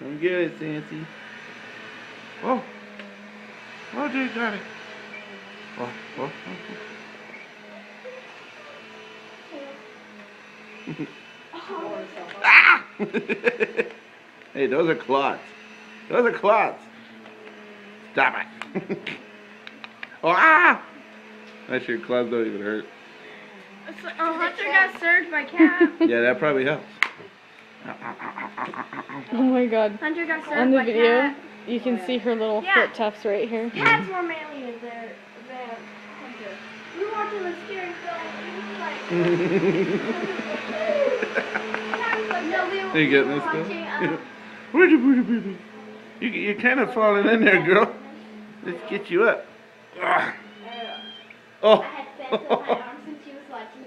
Come get it, Sancy. Oh. Oh, dude, got it. Oh, oh, oh. Ah! Hey, those are clots. Those are clots. Stop it. Oh, ah! Actually, your claws don't even hurt. Hunter got served by cat. Yeah, that probably helps. Oh my god. Hunter got served On the by video, cat. you can see her little Yeah. foot tufts right here. Cat's more manly than Hunter. We were watching the scary film. Are you getting this stuff? Where'd you You're kind of falling in there, girl. Let's get you up. Ah. Oh.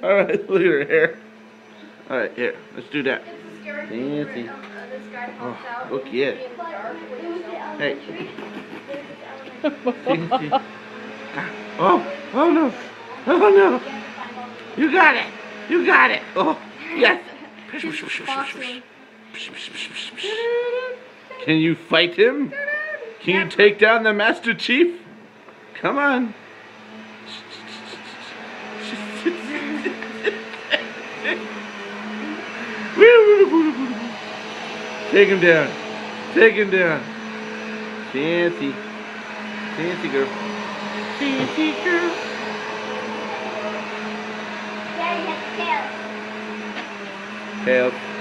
All right, look at her hair. All right, here, let's do that. Nancy. Oh, look at it. Hey. Nancy. Oh, oh no. Oh no. You got it. You got it. Oh, yes. Can you fight him? Can you take down the Master Chief? Come on. Take him down. Take him down. Fancy. Fancy girl. Fancy girl. Daddy has tails. Tails.